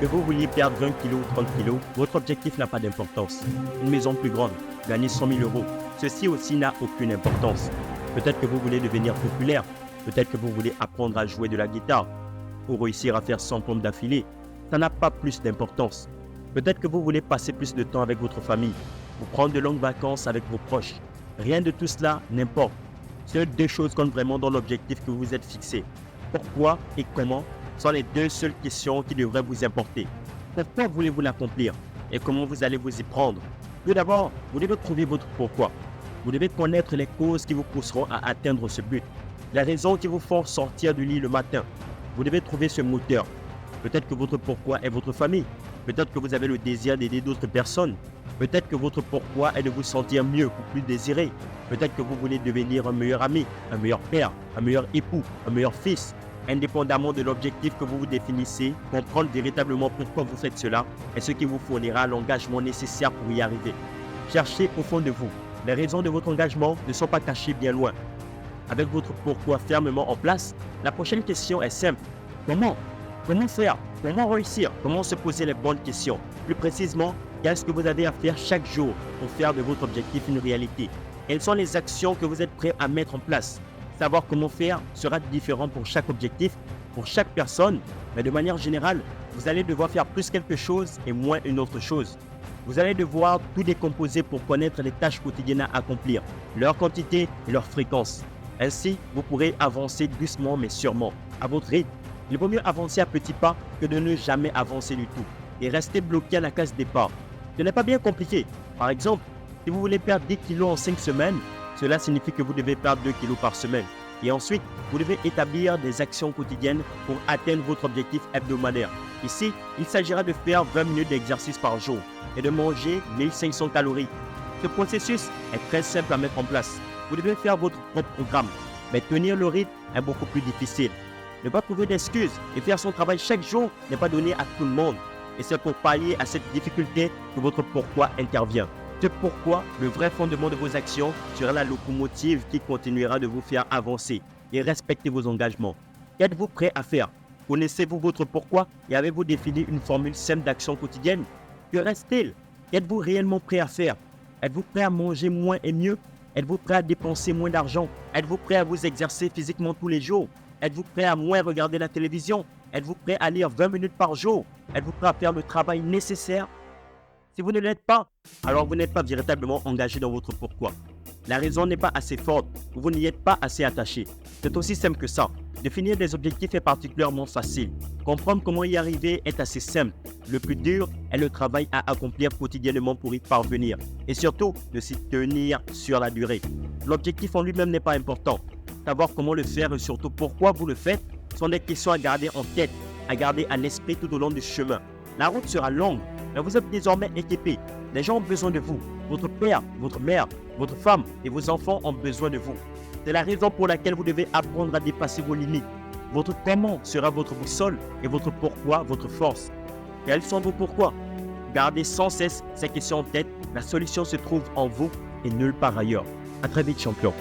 Que vous vouliez perdre 20 kilos ou 30 kilos, votre objectif n'a pas d'importance. Une maison plus grande, gagner 100 000 euros, ceci aussi n'a aucune importance. Peut-être que vous voulez devenir populaire, peut-être que vous voulez apprendre à jouer de la guitare ou réussir à faire 100 pompes d'affilée. Ça n'a pas plus d'importance. Peut-être que vous voulez passer plus de temps avec votre famille ou prendre de longues vacances avec vos proches. Rien de tout cela n'importe. Seules deux choses comptent vraiment dans l'objectif que vous vous êtes fixé. Pourquoi et comment sont les deux seules questions qui devraient vous importer. Pourquoi voulez-vous l'accomplir et comment vous allez vous y prendre? Tout d'abord, vous devez trouver votre pourquoi. Vous devez connaître les causes qui vous pousseront à atteindre ce but. Les raisons qui vous font sortir du lit le matin. Vous devez trouver ce moteur. Peut-être que votre pourquoi est votre famille. Peut-être que vous avez le désir d'aider d'autres personnes. Peut-être que votre pourquoi est de vous sentir mieux ou plus désiré. Peut-être que vous voulez devenir un meilleur ami, un meilleur père, un meilleur époux, un meilleur fils. Indépendamment de l'objectif que vous vous définissez, comprendre véritablement pourquoi vous faites cela est ce qui vous fournira l'engagement nécessaire pour y arriver. Cherchez au fond de vous. Les raisons de votre engagement ne sont pas cachées bien loin. Avec votre pourquoi fermement en place, la prochaine question est simple. Comment? Comment faire? Comment réussir? Comment se poser les bonnes questions? Plus précisément, qu'est-ce que vous avez à faire chaque jour pour faire de votre objectif une réalité? Quelles sont les actions que vous êtes prêt à mettre en place? Savoir comment faire sera différent pour chaque objectif, pour chaque personne, mais de manière générale, vous allez devoir faire plus quelque chose et moins une autre chose. Vous allez devoir tout décomposer pour connaître les tâches quotidiennes à accomplir, leur quantité et leur fréquence. Ainsi, vous pourrez avancer doucement mais sûrement, à votre rythme. Il vaut mieux avancer à petits pas que de ne jamais avancer du tout et rester bloqué à la case départ. Ce n'est pas bien compliqué. Par exemple, si vous voulez perdre 10 kilos en 5 semaines, cela signifie que vous devez perdre 2 kilos par semaine. Et ensuite, vous devez établir des actions quotidiennes pour atteindre votre objectif hebdomadaire. Ici, il s'agira de faire 20 minutes d'exercice par jour et de manger 1500 calories. Ce processus est très simple à mettre en place. Vous devez faire votre propre programme, mais tenir le rythme est beaucoup plus difficile. Ne pas trouver d'excuses et faire son travail chaque jour n'est pas donné à tout le monde. Et c'est pour pallier à cette difficulté que votre pourquoi intervient. Ce pourquoi, le vrai fondement de vos actions, sera la locomotive qui continuera de vous faire avancer et respecter vos engagements. Qu'êtes-vous prêt à faire? Connaissez-vous votre pourquoi et avez-vous défini une formule simple d'action quotidienne? Que reste-t-il? Qu'êtes-vous réellement prêt à faire? Êtes-vous prêt à manger moins et mieux? Êtes-vous prêt à dépenser moins d'argent? Êtes-vous prêt à vous exercer physiquement tous les jours? Êtes-vous prêt à moins regarder la télévision? Êtes-vous prêt à lire 20 minutes par jour? Êtes-vous prêt à faire le travail nécessaire? Si vous ne l'êtes pas, alors vous n'êtes pas véritablement engagé dans votre pourquoi. La raison n'est pas assez forte ou vous n'y êtes pas assez attaché. C'est aussi simple que ça. Définir des objectifs est particulièrement facile. Comprendre comment y arriver est assez simple. Le plus dur est le travail à accomplir quotidiennement pour y parvenir. Et surtout, de s'y tenir sur la durée. L'objectif en lui-même n'est pas important. Savoir comment le faire et surtout pourquoi vous le faites sont des questions à garder en tête, à garder à l'esprit tout au long du chemin. La route sera longue, mais vous êtes désormais équipé. Les gens ont besoin de vous. Votre père, votre mère, votre femme et vos enfants ont besoin de vous. C'est la raison pour laquelle vous devez apprendre à dépasser vos limites. Votre comment sera votre boussole et votre pourquoi votre force. Quels sont vos pourquoi? Gardez sans cesse ces questions en tête. La solution se trouve en vous et nulle part ailleurs. À très vite, champion.